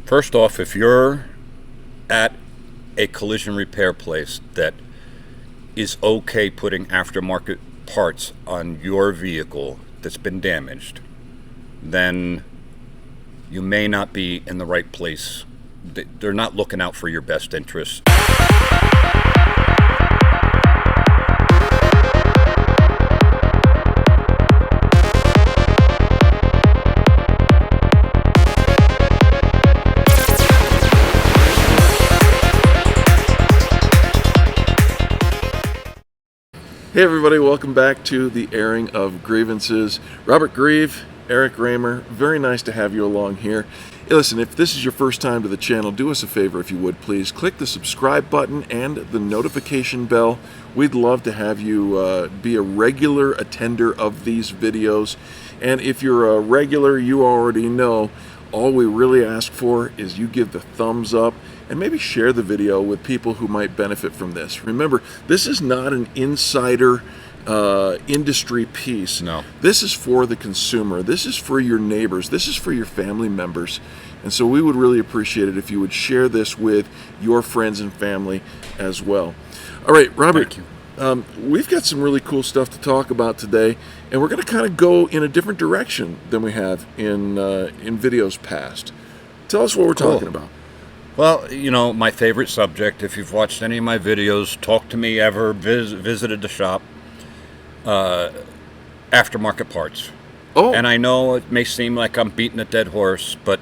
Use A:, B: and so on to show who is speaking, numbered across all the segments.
A: First off, if you're at a collision repair place that is okay putting aftermarket parts on your vehicle that's been damaged, then you may not be in the right place. They're not looking out for your best interests.
B: Hey everybody, welcome back to the Airing of Grievances. Robert Grieve, Eric Reamer, very nice to have you along here. Hey, listen, if this is your first time to the channel, do us a favor if you would please. Click the subscribe button and the notification bell. We'd love to have you be a regular attender of these videos. And if you're a regular, you already know, all we really ask for is you give the thumbs up and maybe share the video with people who might benefit from this. Remember, this is not an insider industry piece.
A: No.
B: This is for the consumer. This is for your neighbors. This is for your family members. And so we would really appreciate it if you would share this with your friends and family as well. All right, Robert.
A: Thank you.
B: We've got some really cool stuff to talk about today, and we're going to kind of go in a different direction than we have in videos past. Tell us what we're talking about.
A: Well, you know, my favorite subject, if you've watched any of my videos, Talk to Me Ever, visited the shop, aftermarket parts.
B: Oh.
A: And I know it may seem like I'm beating a dead horse, but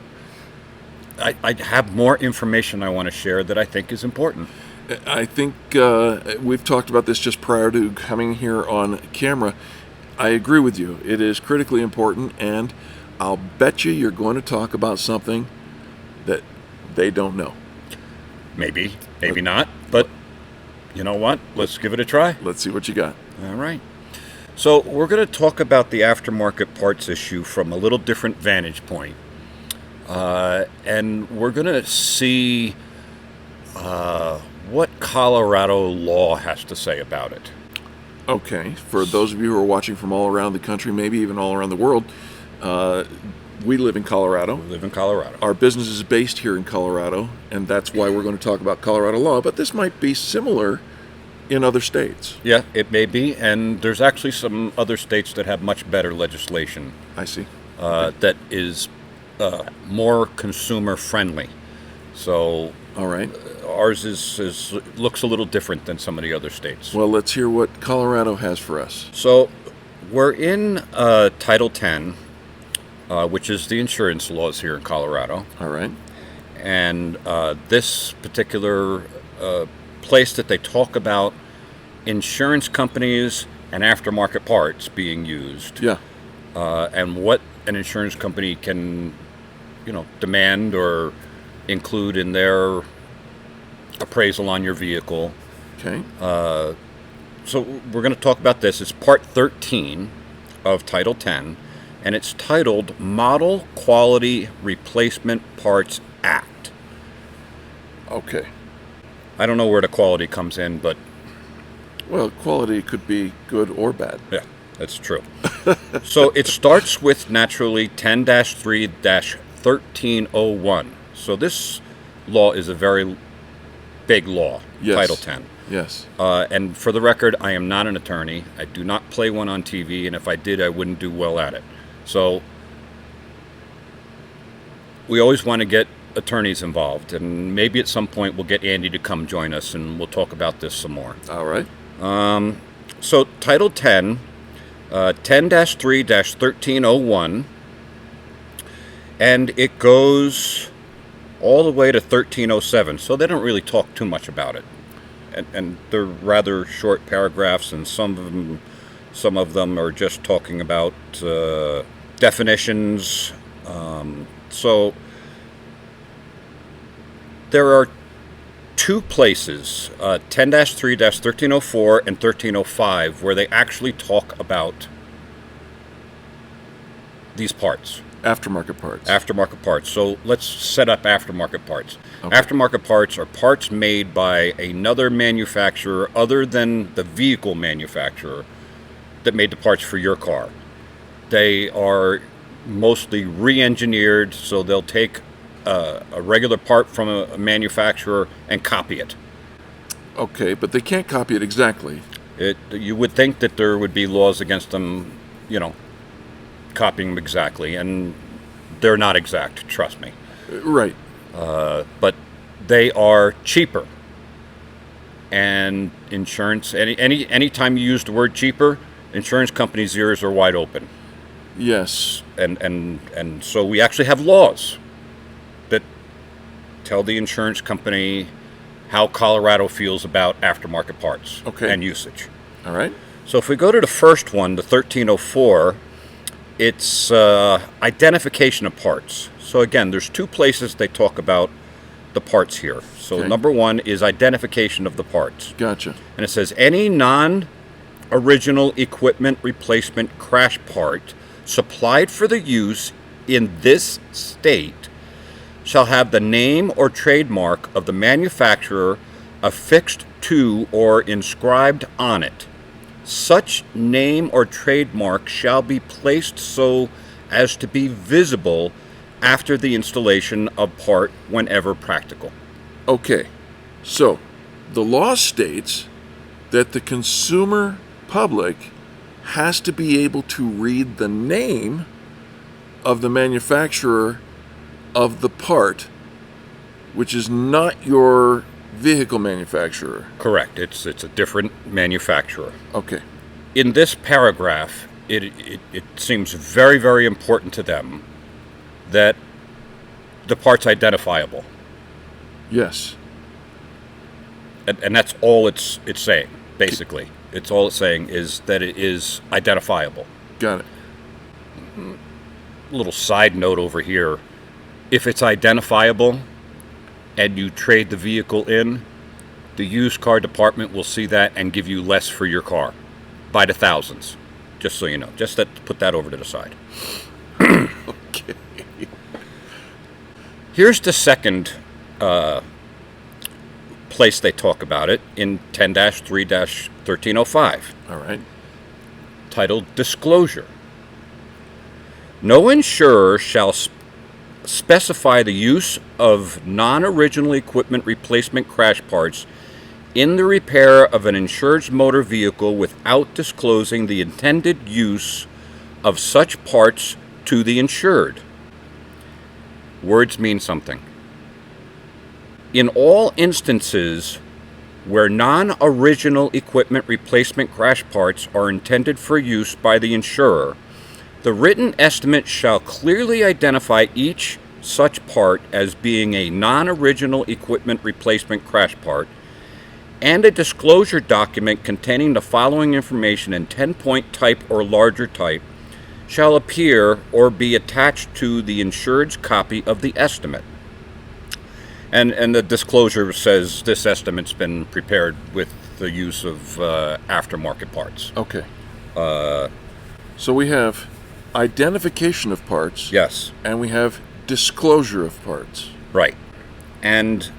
A: I have more information I want to share that I think is important.
B: I think we've talked about this just prior to coming here on camera. I agree with you. It is critically important, and I'll bet you're going to talk about something that they don't know.
A: Maybe not, but you know what? Let's give it a try.
B: Let's see what you got.
A: All right. So we're going to talk about the aftermarket parts issue from a little different vantage point. And we're going to see what Colorado law has to say about it.
B: Okay. For those of you who are watching from all around the country, maybe even all around the world, we live in Colorado.
A: We live in Colorado.
B: Our business is based here in Colorado, and that's why we're going to talk about Colorado law. But this might be similar in other states.
A: Yeah, it may be, and there's actually some other states that have much better legislation.
B: I see.
A: That is more consumer friendly. So,
B: all right.
A: Ours looks a little different than some of the other states.
B: Well, let's hear what Colorado has for us.
A: So, we're in Title 10. Which is the insurance laws here in Colorado.
B: All right.
A: And this particular place that they talk about insurance companies and aftermarket parts being used.
B: Yeah.
A: And what an insurance company can, demand or include in their appraisal on your vehicle.
B: Okay.
A: So we're going to talk about this. It's Part 13 of Title 10. And it's titled Model Quality Replacement Parts Act.
B: Okay.
A: I don't know where the quality comes in, but...
B: Well, quality could be good or bad.
A: Yeah, that's true. So it starts with, naturally, 10-3-1301. So this law is a very big law,
B: yes.
A: Title 10.
B: Yes.
A: And for the record, I am not an attorney. I do not play one on TV, and if I did, I wouldn't do well at it. So we always want to get attorneys involved, and maybe at some point we'll get Andy to come join us and we'll talk about this some more.
B: All right.
A: So Title 10, 10-3-1301, and it goes all the way to 1307, so they don't really talk too much about it. And they're rather short paragraphs, and some of them are just talking about definitions. So there are two places, 10-3-1304 and 1305, where they actually talk about these parts.
B: Aftermarket parts.
A: Aftermarket parts. So let's set up aftermarket parts.
B: Okay.
A: Aftermarket parts are parts made by another manufacturer other than the vehicle manufacturer that made the parts for your car. They are mostly re-engineered, so they'll take a regular part from a manufacturer and copy it.
B: Okay, but they can't copy it exactly.
A: You would think that there would be laws against them, copying them exactly, and they're not exact, trust me.
B: Right.
A: But they are cheaper. And insurance, any time you use the word cheaper, insurance companies' ears are wide open.
B: Yes.
A: And so we actually have laws that tell the insurance company how Colorado feels about aftermarket parts and usage.
B: All right.
A: So if we go to the first one, the 1304, it's identification of parts. So again, there's two places they talk about the parts here. So number one is identification of the parts.
B: Gotcha.
A: And it says any non-original equipment replacement crash part supplied for the use in this state shall have the name or trademark of the manufacturer affixed to or inscribed on it. Such name or trademark shall be placed so as to be visible after the installation of part whenever practical.
B: Okay, so the law states that the consumer public has to be able to read the name of the manufacturer of the part, which is not your vehicle manufacturer.
A: Correct. It's a different manufacturer.
B: Okay.
A: In this paragraph, it seems very, very important to them that the part's identifiable.
B: Yes.
A: And that's all it's saying, basically. It's all it's saying is that it is identifiable.
B: Got it.
A: A little side note over here. If it's identifiable and you trade the vehicle in, the used car department will see that and give you less for your car by the thousands. Just so you know. Just put that over to the side.
B: Okay.
A: Here's the second place they talk about it in 10-3-1305.
B: All right.
A: Titled Disclosure. No insurer shall specify the use of non-original equipment replacement crash parts in the repair of an insured's motor vehicle without disclosing the intended use of such parts to the insured. Words mean something. In all instances where non-original equipment replacement crash parts are intended for use by the insurer, the written estimate shall clearly identify each such part as being a non-original equipment replacement crash part, and a disclosure document containing the following information in 10-point type or larger type shall appear or be attached to the insured's copy of the estimate. And the disclosure says this estimate's been prepared with the use of aftermarket parts.
B: Okay. So we have identification of parts.
A: Yes.
B: And we have disclosure of parts.
A: Right. And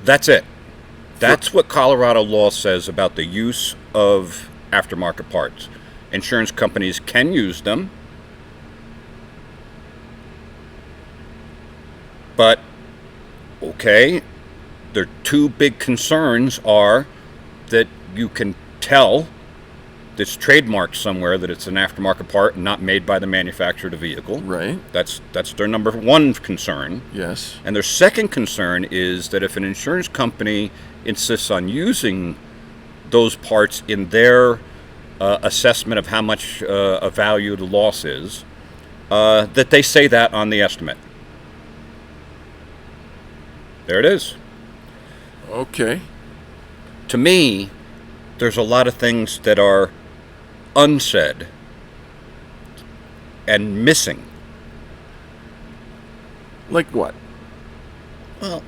A: that's it. That's what Colorado law says about the use of aftermarket parts. Insurance companies can use them, but okay, their two big concerns are that you can tell it's trademarked somewhere that it's an aftermarket part and not made by the manufacturer of the vehicle.
B: Right.
A: That's their number one concern.
B: Yes.
A: And their second concern is that if an insurance company insists on using those parts in their assessment of how much a value the loss is, that they say that on the estimate. There it is.
B: Okay.
A: To me, there's a lot of things that are unsaid and missing.
B: Like what?
A: Well,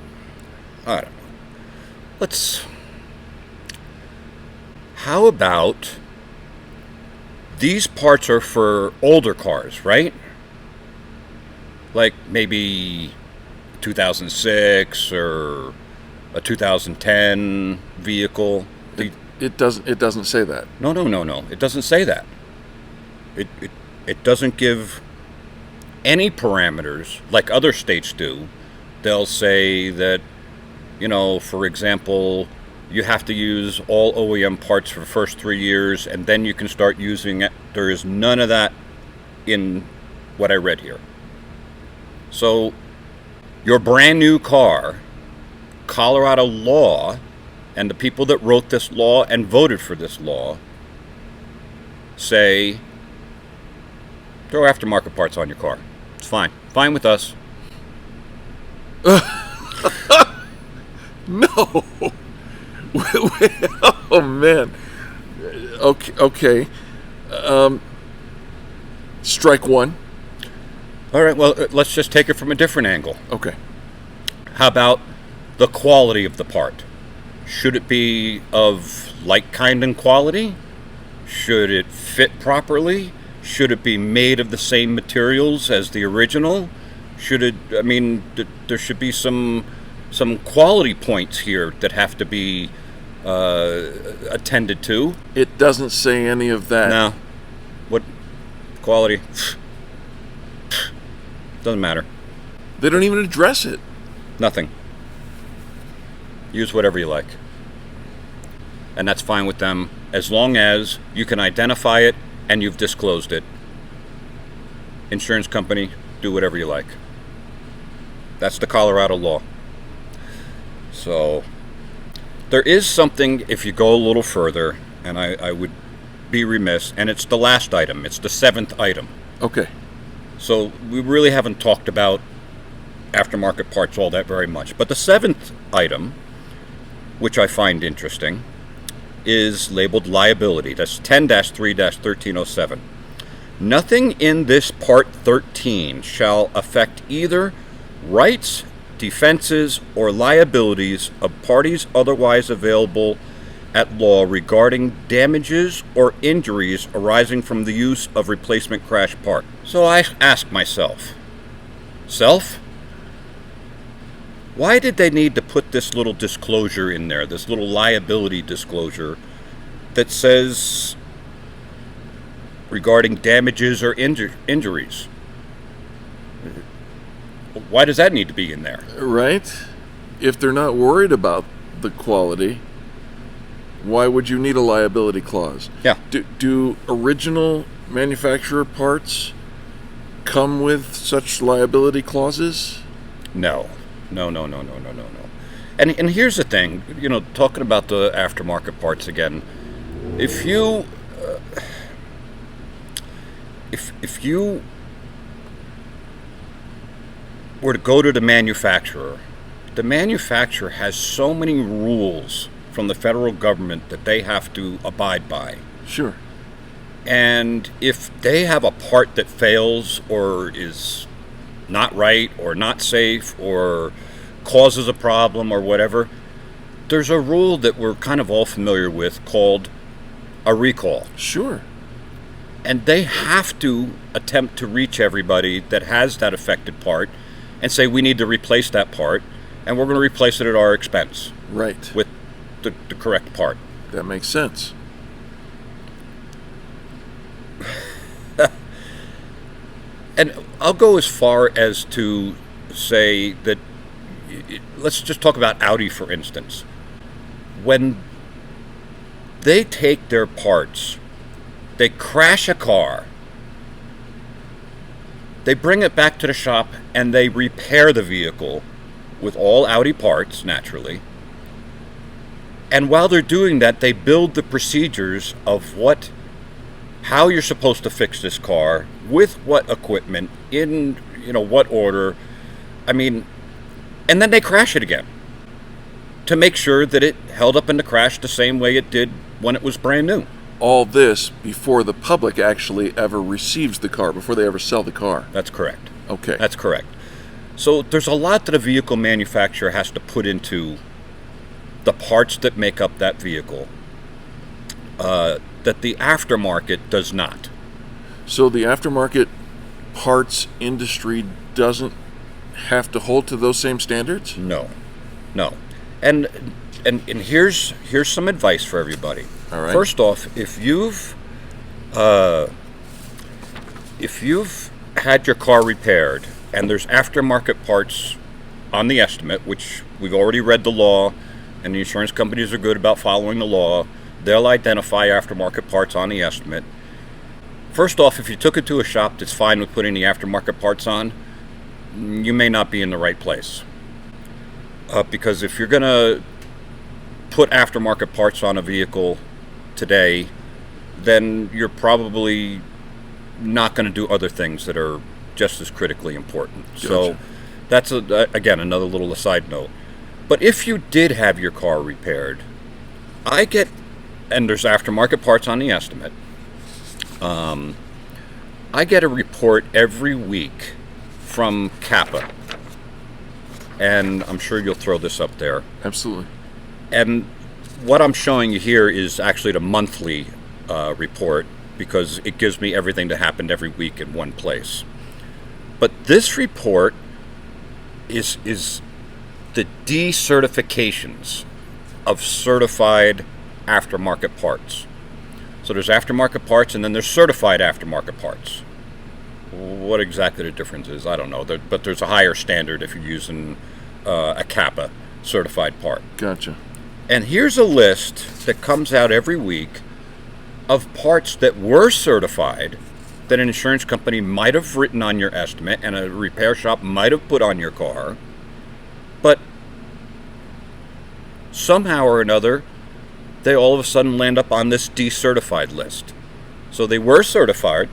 A: I don't know. How about these parts are for older cars, right? Like maybe 2006 or a 2010 vehicle.
B: It doesn't say that.
A: No. It doesn't say that. It doesn't give any parameters like other states do. They'll say that, for example, you have to use all OEM parts for the first 3 years, and then you can start using it. There is none of that in what I read here. So your brand new car, Colorado law, and the people that wrote this law and voted for this law say, throw aftermarket parts on your car. It's fine. Fine with us.
B: No. Oh, man. Okay. Strike one.
A: All right, well, let's just take it from a different angle.
B: Okay.
A: How about the quality of the part? Should it be of like kind and quality? Should it fit properly? Should it be made of the same materials as the original? There should be some quality points here that have to be attended to.
B: It doesn't say any of that.
A: No. What quality? Doesn't matter.
B: They don't even address it.
A: Nothing. Use whatever you like. And that's fine with them as long as you can identify it and you've disclosed it. Insurance company, do whatever you like. That's the Colorado law. So there is something, if you go a little further, and I would be remiss, and it's the last item. It's the 7th item.
B: Okay.
A: So we really haven't talked about aftermarket parts all that very much. But the 7th item, which I find interesting, is labeled liability. That's 10-3-1307. Nothing in this Part 13 shall affect either rights, defenses, or liabilities of parties otherwise available at law regarding damages or injuries arising from the use of replacement crash part. So I ask myself, why did they need to put this little disclosure in there, this little liability disclosure that says regarding damages or injuries? Why does that need to be in there?
B: Right? If they're not worried about the quality, why would you need a liability clause?
A: Yeah.
B: Do original manufacturer parts come with such liability clauses?
A: No. And here's the thing, talking about the aftermarket parts again. If you were to go to the manufacturer has so many rules from the federal government that they have to abide by.
B: Sure.
A: And if they have a part that fails or is not right or not safe or causes a problem or whatever, there's a rule that we're kind of all familiar with called a recall.
B: Sure.
A: And they have to attempt to reach everybody that has that affected part and say, we need to replace that part, and we're going to replace it at our expense.
B: Right.
A: With the correct part.
B: That makes sense.
A: And I'll go as far as to say that, let's just talk about Audi, for instance. When they take their parts, they crash a car, they bring it back to the shop, and they repair the vehicle with all Audi parts, naturally. And while they're doing that, they build the procedures of how you're supposed to fix this car, with what equipment, in what order. And then they crash it again to make sure that it held up in the crash the same way it did when it was brand new.
B: All this before the public actually ever receives the car, before they ever sell the car.
A: That's correct.
B: Okay.
A: That's correct. So there's a lot that a vehicle manufacturer has to put into the parts that make up that vehicle that the aftermarket does not.
B: So the aftermarket parts industry doesn't have to hold to those same standards?
A: No. And here's some advice for everybody.
B: All right.
A: First off, if you've had your car repaired and there's aftermarket parts on the estimate, which we've already read the law, and the insurance companies are good about following the law. They'll identify aftermarket parts on the estimate. First off, if you took it to a shop that's fine with putting the aftermarket parts on, you may not be in the right place. Because if you're going to put aftermarket parts on a vehicle today, then you're probably not going to do other things that are just as critically important. Gotcha. So that's, again, another little aside note. But if you did have your car repaired, and there's aftermarket parts on the estimate, I get a report every week from Kappa. And I'm sure you'll throw this up there.
B: Absolutely.
A: And what I'm showing you here is actually the monthly report, because it gives me everything that happened every week in one place. But this report is the decertifications of certified aftermarket parts. So there's aftermarket parts and then there's certified aftermarket parts. What exactly the difference is, I don't know. But there's a higher standard if you're using a Kappa certified part.
B: Gotcha.
A: And here's a list that comes out every week of parts that were certified that an insurance company might have written on your estimate and a repair shop might have put on your car, but somehow or another they all of a sudden land up on this decertified list. So they were certified,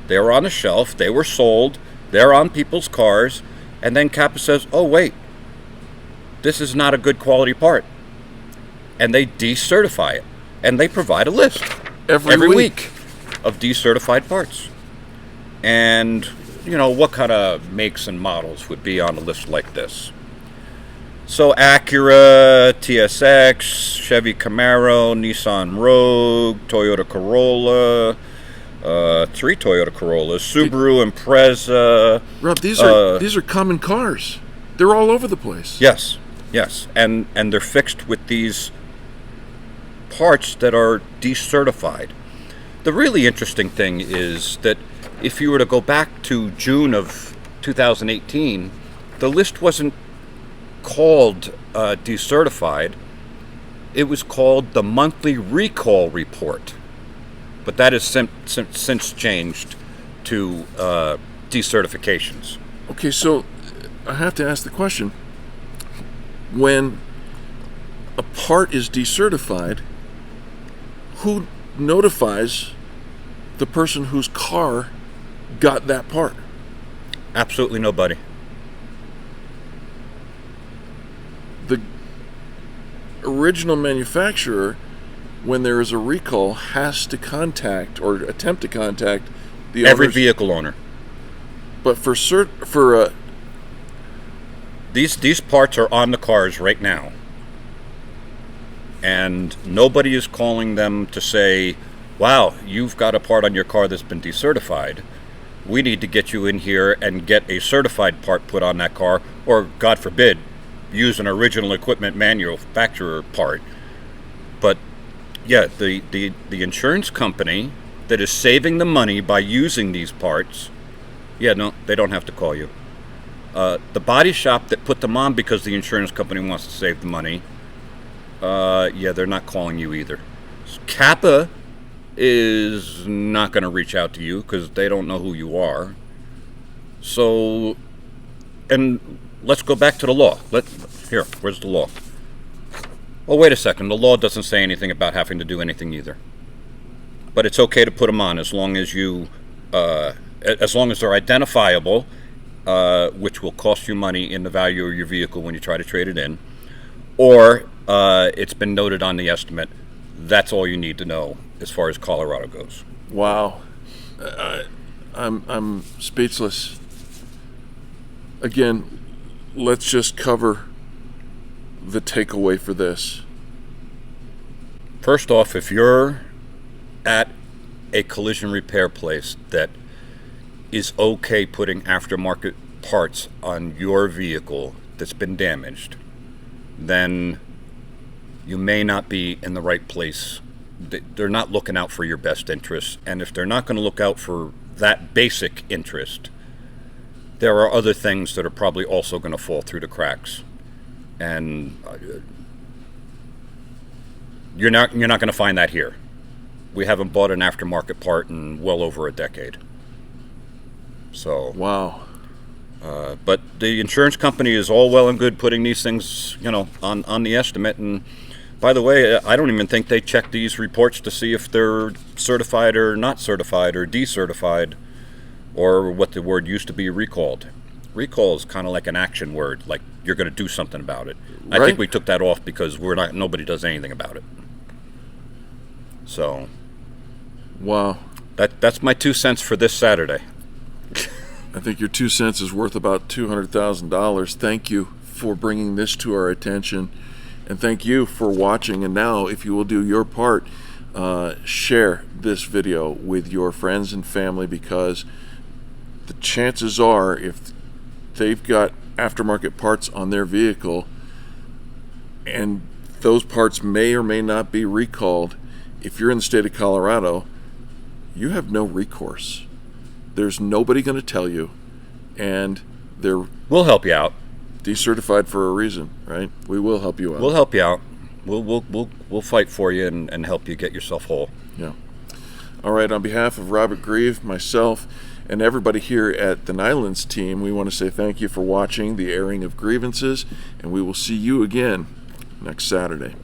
A: they were on a shelf, they were sold, they're on people's cars, and then Kappa says, oh wait, this is not a good quality part. And they decertify it. And they provide a list every week of decertified parts. And, what kind of makes and models would be on a list like this? So Acura, TSX, Chevy Camaro, Nissan Rogue, Toyota Corolla, 3 Toyota Corollas, Subaru Impreza.
B: Rob, these are common cars. They're all over the place.
A: Yes. And they're fixed with these parts that are decertified. The really interesting thing is that if you were to go back to June of 2018, the list wasn't called decertified. It was called the monthly recall report. But that has since changed to decertifications.
B: Okay, so I have to ask the question. When a part is decertified, who notifies the person whose car got that part?
A: Absolutely nobody.
B: The original manufacturer, when there is a recall, has to contact or attempt to contact the
A: every vehicle owner.
B: But
A: these parts are on the cars right now. And nobody is calling them to say, wow, you've got a part on your car that's been decertified. We need to get you in here and get a certified part put on that car, or, God forbid, use an original equipment manufacturer part. But, yeah, the insurance company that is saving the money by using these parts, no, they don't have to call you. The body shop that put them on because the insurance company wants to save the money, they're not calling you either. Kappa is not going to reach out to you because they don't know who you are. So, and let's go back to the law. Where's the law? Well, wait a second. The law doesn't say anything about having to do anything either. But it's okay to put them on as long as they're identifiable, which will cost you money in the value of your vehicle when you try to trade it in, or it's been noted on the estimate. That's all you need to know as far as Colorado goes.
B: Wow, I'm speechless. Again, let's just cover the takeaway for this.
A: First off, if you're at a collision repair place that is okay putting aftermarket parts on your vehicle that's been damaged, then you may not be in the right place. They're not looking out for your best interests, and if they're not going to look out for that basic interest, there are other things that are probably also going to fall through the cracks, and you're not going to find that here. We haven't bought an aftermarket part in well over a decade. So
B: wow.
A: But the insurance company is all well and good putting these things, on the estimate. And by the way, I don't even think they check these reports to see if they're certified or not certified or decertified, or what the word used to be, recalled. Recall is kind of like an action word, like you're going to do something about it.
B: Right.
A: I think we took that off because nobody does anything about it. So,
B: wow.
A: That's my 2 cents for this Saturday.
B: I think your 2 cents is worth about $200,000. Thank you for bringing this to our attention, and thank you for watching. And now, if you will do your part, share this video with your friends and family, because the chances are, if they've got aftermarket parts on their vehicle and those parts may or may not be recalled, if you're in the state of Colorado, you have no recourse. There's nobody going to tell you, and they're
A: We'll help you out.
B: decertified for a reason, right? We will help you out.
A: We'll help you out. We'll fight for you and help you get yourself whole.
B: Yeah. All right. On behalf of Robert Grieve, myself, and everybody here at the Nylund's team, we want to say thank you for watching the Airing of Grievances, and we will see you again next Saturday.